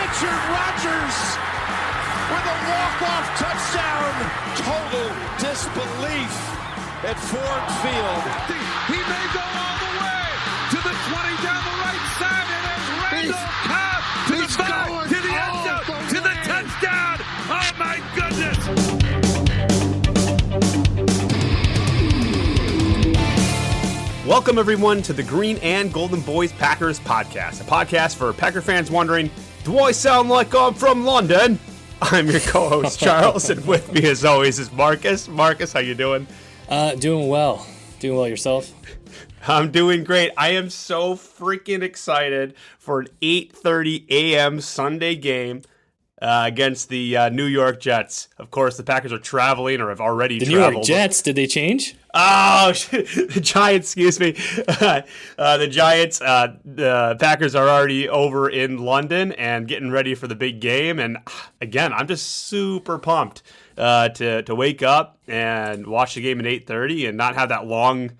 Richard Rodgers with a walk-off touchdown. Total disbelief at Ford Field. He may go all the way to the 20 down the right side, and there's Randall Cobb to the 5, to the end zone, to the touchdown. Oh my goodness. Welcome, everyone, to the Green and Golden Boys Packers podcast, a podcast for Packer fans wondering, do I sound like I'm from London? I'm your co-host, Charles, and with me, as always, is Marcus. Marcus, how you doing? Doing well. Doing well yourself? I'm doing great. I am so freaking excited for an 8:30 a.m. Sunday game against the New York Jets. Of course, the Packers are traveling or have already traveled. The New York Jets, did they change? Oh, the Giants, excuse me. The Giants, the Packers are already over in London and getting ready for the big game. And again, I'm just super pumped to wake up and watch the game at 8:30 and not have that long,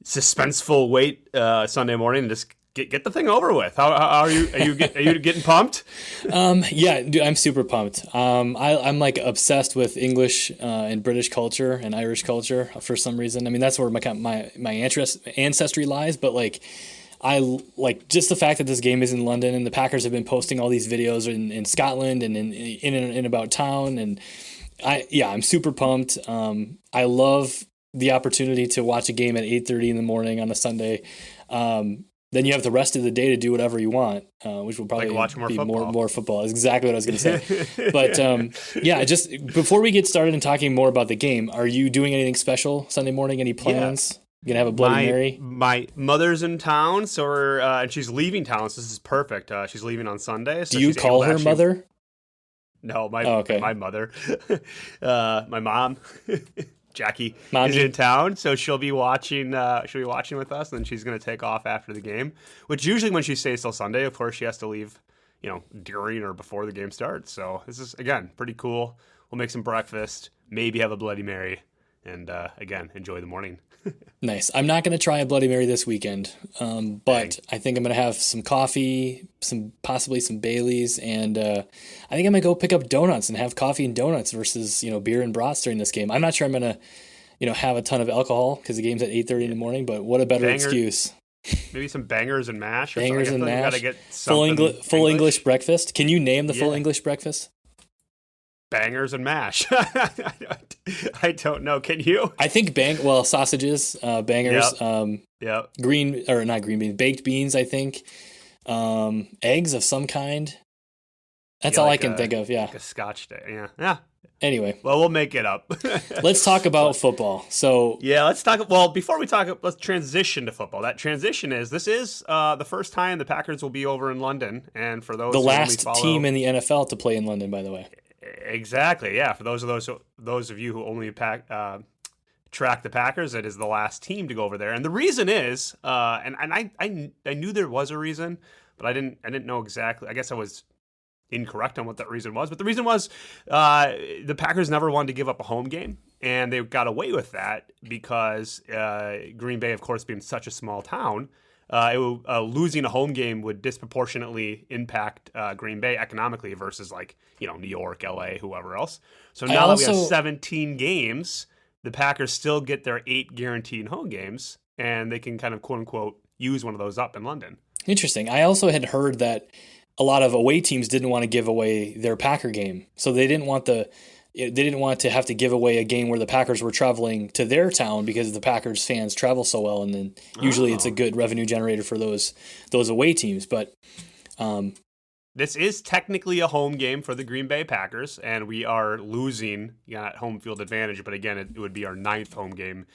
suspenseful wait Sunday morning and just get the thing over with. How are you? Are you getting pumped? Yeah, dude, I'm super pumped. I'm like obsessed with English and British culture and Irish culture for some reason. I mean, that's where my ancestry lies. But I like just the fact that this game is in London and the Packers have been posting all these videos in Scotland and in and about town. And I'm super pumped. I love the opportunity to watch a game at 8:30 in the morning on a Sunday. Then you have the rest of the day to do whatever you want, which will probably watch more be football. more football. That's exactly what I was going to say. But just before we get started and talking more about the game, are you doing anything special Sunday morning? Any plans? You gonna have a Bloody Mary? My mother's in town, so and she's leaving town. So this is perfect. She's leaving on Sunday. So do you call her mother? No, my mother, my mom. Jackie is in town, so she'll be watching. She'll be watching with us, and then she's going to take off after the game. Which usually, when she stays till Sunday, of course, she has to leave, during or before the game starts. So this is again pretty cool. We'll make some breakfast, maybe have a Bloody Mary, and again enjoy the morning. Nice. I'm not going to try a Bloody Mary this weekend, but I think I'm going to have some coffee, possibly some Baileys, and I think I'm going to go pick up donuts and have coffee and donuts versus beer and brats during this game. I'm not sure I'm going to have a ton of alcohol because the game's at 8:30 in the morning. But what a better excuse? Maybe some bangers and mash. Bangers and mash. Gotta get full English breakfast. Can you name the full English breakfast? Bangers and mash. I don't know. Can you? I think sausages, bangers, not green beans, baked beans, I think, eggs of some kind. That's all I can think of. Yeah. Like a Scotch day. Yeah. Anyway. Well, we'll make it up. Let's talk about football. So let's talk. Well, before we talk, let's transition to football. That transition is the first time the Packers will be over in London, and for those the last team in the NFL to play in London, by the way. Exactly. Yeah. For those of you who only track the Packers, it is the last team to go over there, and the reason is, and I knew there was a reason, but I didn't know exactly. I guess I was incorrect on what that reason was, but the reason was the Packers never wanted to give up a home game, and they got away with that because Green Bay, of course, being such a small town. Losing a home game would disproportionately impact Green Bay economically versus New York, LA, whoever else. So now that we have 17 games, the Packers still get their 8 guaranteed home games, and they can kind of quote unquote use one of those up in London. Interesting. I also had heard that a lot of away teams didn't want to give away their Packer game, so they didn't want to have to give away a game where the Packers were traveling to their town because the Packers fans travel so well, and then usually it's a good revenue generator for those away teams. But this is technically a home game for the Green Bay Packers, and we are losing at home field advantage. But again, it would be our 9th home game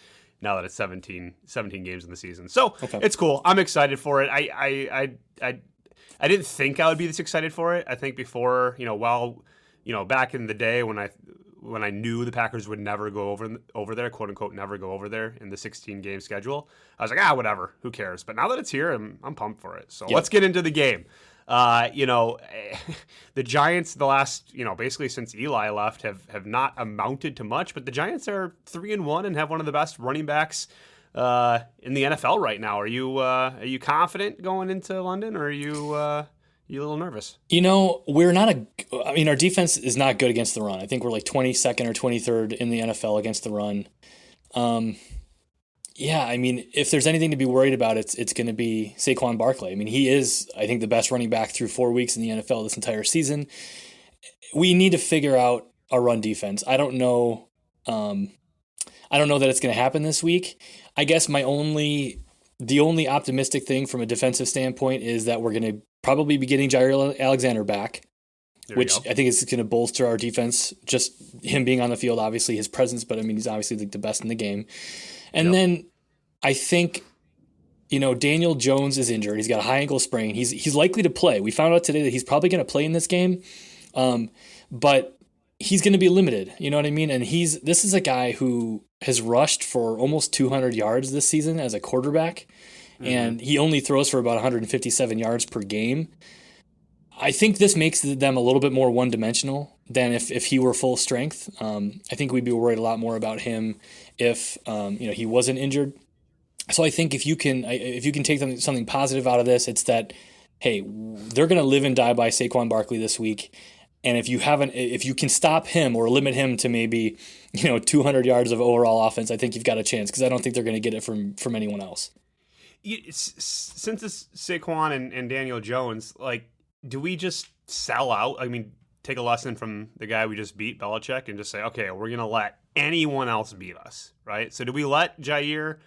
now that it's 17 games in the season. So It's cool. I'm excited for it. I didn't think I would be this excited for it. I think before, back in the day when I knew the Packers would never go over there, quote unquote, never go over there in the 16 game schedule, I was like, whatever, who cares? But now that it's here, I'm pumped for it. So Let's get into the game. The Giants, the last, basically since Eli left, have not amounted to much, but the Giants are 3-1 and have one of the best running backs in the NFL right now. Are you confident going into London, or are you You a little nervous? We're not our defense is not good against the run. I think we're like 22nd or 23rd in the NFL against the run. Yeah, I mean, if there's anything to be worried about, it's going to be Saquon Barkley. I mean, he is, I think, the best running back through 4 weeks in the NFL this entire season. We need to figure out a run defense. I don't know that it's going to happen this week. I guess the only optimistic thing from a defensive standpoint is that we're going to probably be getting Jair Alexander back, which I think is going to bolster our defense. Just him being on the field, obviously his presence, but I mean, he's obviously the best in the game. And then I think, Daniel Jones is injured. He's got a high ankle sprain. He's likely to play. We found out today that he's probably going to play in this game, but he's going to be limited. You know what I mean? And this is a guy who has rushed for almost 200 yards this season as a quarterback, and he only throws for about 157 yards per game. I think this makes them a little bit more one-dimensional than if he were full strength. I think we'd be worried a lot more about him if he wasn't injured. So I think if you can take something positive out of this, it's that, hey, they're going to live and die by Saquon Barkley this week. And if you can stop him or limit him to maybe 200 yards of overall offense, I think you've got a chance, because I don't think they're going to get it from anyone else. Since it's Saquon and Daniel Jones, like, do we just sell out? I mean, take a lesson from the guy we just beat, Belichick, and just say, okay, we're going to let anyone else beat us, right? So do we let Jair,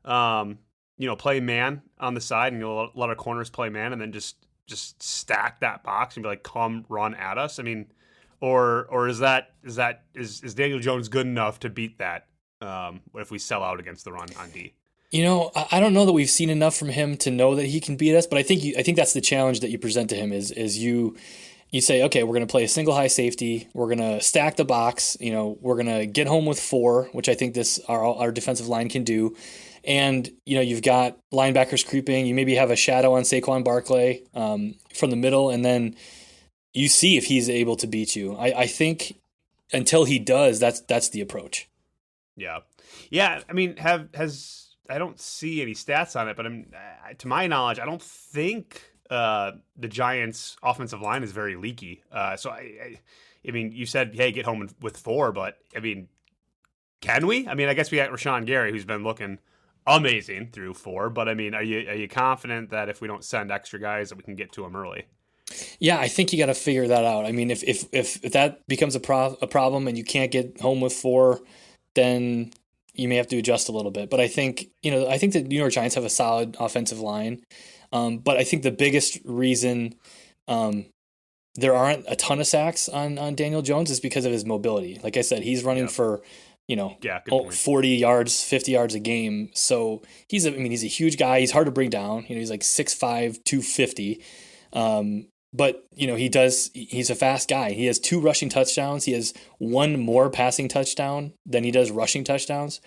play man on the side, and let our corners play man, and then just stack that box and be like, come run at us? I mean, or is Daniel Jones good enough to beat that if we sell out against the run on D? I don't know that we've seen enough from him to know that he can beat us, but I think that's the challenge that you present to him is you say, okay, we're going to play a single high safety. We're going to stack the box. We're going to get home with 4, which I think our defensive line can do. And, you've got linebackers creeping. You maybe have a shadow on Saquon Barkley from the middle, and then you see if he's able to beat you. I think until he does, that's the approach. Yeah. Yeah. I mean, I don't see any stats on it, but to my knowledge, I don't think the Giants' offensive line is very leaky. So I mean, you said, hey, get home with 4, but I mean, can we? I mean, I guess we got Rashawn Gary, who's been looking amazing through 4, but I mean, are you confident that if we don't send extra guys that we can get to him early? Yeah, I think you got to figure that out. I mean, if that becomes a problem and you can't get home with 4, then you may have to adjust a little bit. But I think the New York Giants have a solid offensive line. But I think the biggest reason there aren't a ton of sacks on Daniel Jones is because of his mobility. Like I said, he's running for 40 yards, 50 yards a game. So he's a huge guy. He's hard to bring down. He's like 6'5", 250. But he's a fast guy. He has 2 rushing touchdowns. He has 1 more passing touchdown than he does rushing touchdowns.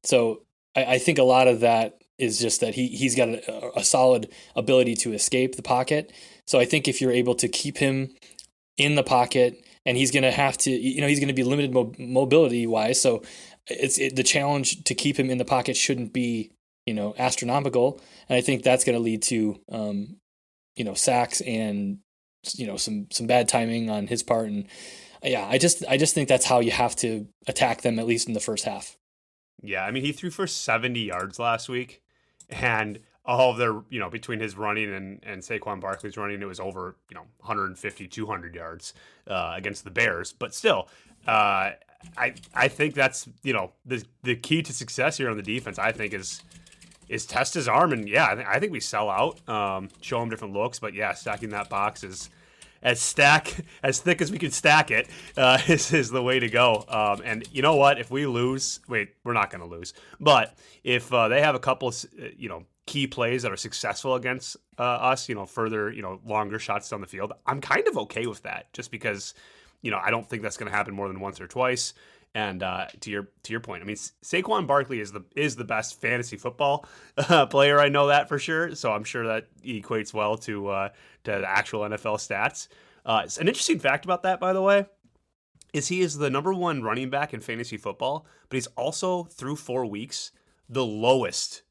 So I think a lot of that is just that he's got a solid ability to escape the pocket. So I think if you're able to keep him in the pocket, and he's going to have to, he's going to be limited mobility wise. So the challenge to keep him in the pocket shouldn't be, astronomical. And I think that's going to lead to, sacks and, some bad timing on his part. And yeah, I just think that's how you have to attack them, at least in the first half. Yeah. I mean, he threw for 70 yards last week, and all of their, between his running and Saquon Barkley's running, it was over, 150, 200 yards against the Bears. But still, I think that's, the key to success here on the defense, I think, is test his arm. And yeah, I think we sell out, show him different looks. But yeah, stacking that box is as thick as we can stack it, is the way to go. And you know what? If we lose, we're not going to lose. But if they have a couple of, key plays that are successful against us, further, longer shots down the field, I'm kind of okay with that, just because, I don't think that's going to happen more than once or twice. And to your point, I mean, Saquon Barkley is the best fantasy football player. I know that for sure. So I'm sure that equates well to the actual NFL stats. It's an interesting fact about that, by the way, is he is the number 1 running back in fantasy football, but he's also, through 4 weeks, the lowest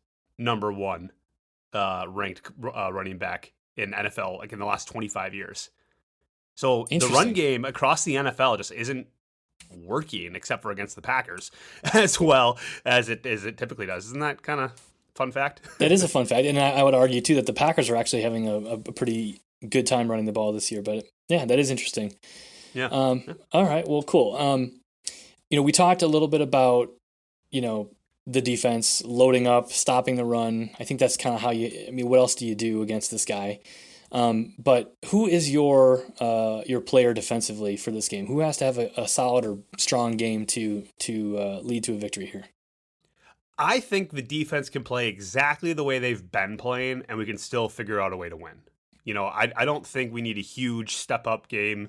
number 1 ranked running back in NFL, like in the last 25 years. So the Interesting. run game across the NFL just isn't working, except for against the Packers, as well as it typically does. Isn't that kind of fun fact? That is a fun fact, and I would argue too that the Packers are actually having a pretty good time running the ball this year. But yeah, that is interesting. Yeah. All right. Well, cool. We talked a little bit about the defense loading up, stopping the run. I think that's kind of how what else do you do against this guy? But who is your player defensively for this game? Who has to have a solid or strong game to lead to a victory here? I think the defense can play exactly the way they've been playing, and we can still figure out a way to win. I don't think we need a huge step up game,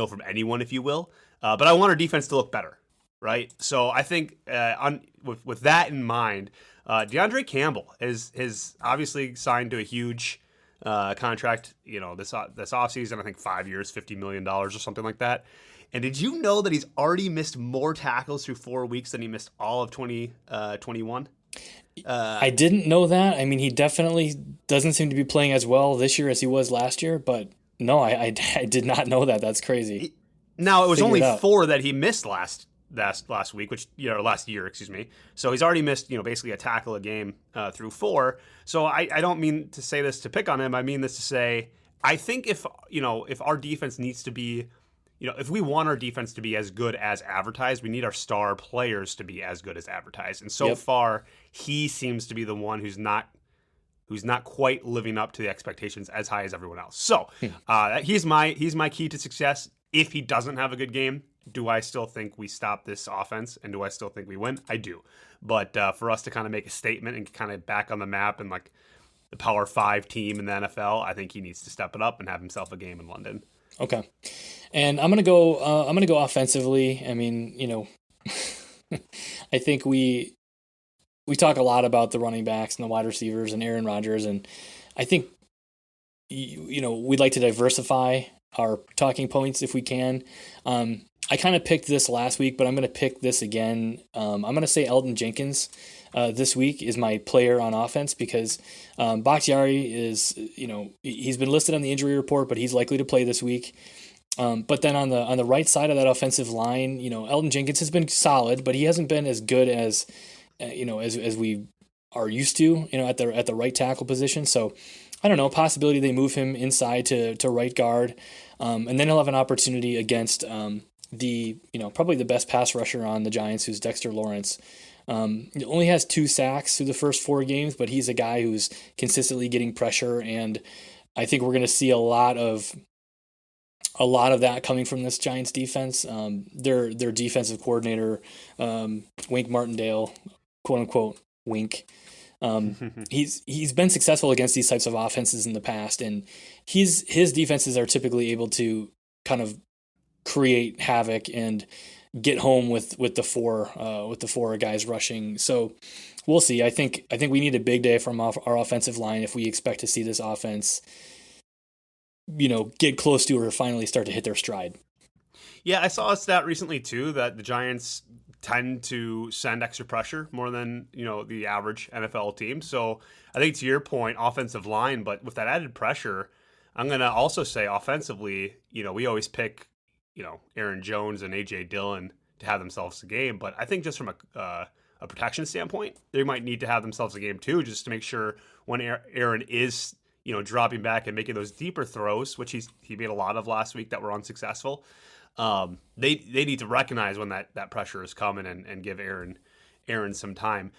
from anyone, if you will. But I want our defense to look better, right? So I think with that in mind, DeAndre Campbell is obviously signed to a huge contract, this offseason, I think 5 years, $50 million or something like that. And did you know that he's already missed more tackles through 4 weeks than he missed all of 2021? I didn't know that. I mean, he definitely doesn't seem to be playing as well this year as he was last year, but no, I did not know that. That's crazy. Now, it was only 4 that he missed last week, last year, excuse me. So he's already missed, basically a tackle a game through 4. So I don't mean to say this to pick on him. I mean this to say, I think if our defense needs to be, if we want our defense to be as good as advertised, we need our star players to be as good as advertised. And so far, he seems to be the one who's not quite living up to the expectations as high as everyone else. So he's my key to success. If he doesn't have a good game, do I still think we stop this offense, and do I still think we win? I do. But for us to kind of make a statement and kind of back on the map and like the Power 5 team in the NFL, I think he needs to step it up and have himself a game in London. Okay, and I'm gonna go offensively. I mean, I think we talk a lot about the running backs and the wide receivers and Aaron Rodgers, and I think we'd like to diversify our talking points if we can. I kind of picked this last week, but I'm going to pick this again. I'm going to say Elgton Jenkins this week is my player on offense because Bakhtiari is, he's been listed on the injury report, but he's likely to play this week. But then on the right side of that offensive line, Elgton Jenkins has been solid, but he hasn't been as good as as we are used to, at the right tackle position. So I don't know, possibility they move him inside to right guard, and then he'll have an opportunity against probably the best pass rusher on the Giants, who's Dexter Lawrence. He only has 2 sacks through the first 4 games, but he's a guy who's consistently getting pressure, and I think we're going to see a lot of that coming from this Giants defense. Their defensive coordinator, Wink Martindale, quote unquote Wink. He's been successful against these types of offenses in the past, and his defenses are typically able to kind of create havoc and get home with the four guys rushing. So we'll see. I think we need a big day from our offensive line if we expect to see this offense, get close to or finally start to hit their stride. Yeah, I saw a stat recently too that the Giants tend to send extra pressure more than the average NFL team. So I think to your point, offensive line, but with that added pressure, I'm gonna also say offensively, we always pick Aaron Jones and AJ Dillon to have themselves a game, but I think just from a protection standpoint, they might need to have themselves a game too, just to make sure when Aaron is dropping back and making those deeper throws, which he made a lot of last week that were unsuccessful. They need to recognize when that pressure is coming and give Aaron some time.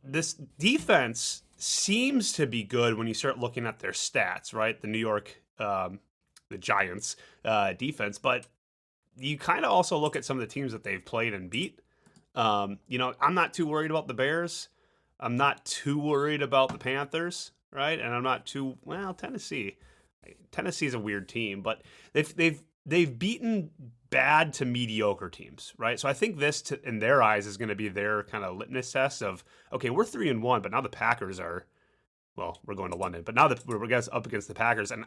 This defense seems to be good when you start looking at their stats, right? The New York, the Giants defense, but you kind of also look at some of the teams that they've played and beat. I'm not too worried about the Bears. I'm not too worried about the Panthers, right? And I'm not Tennessee. Tennessee's a weird team, but they've beaten bad to mediocre teams, right? So I think this, in their eyes, is going to be their kind of litmus test of, okay, we're 3-1, but now the Packers are, well, we're going to London, but now that we're up against the Packers, and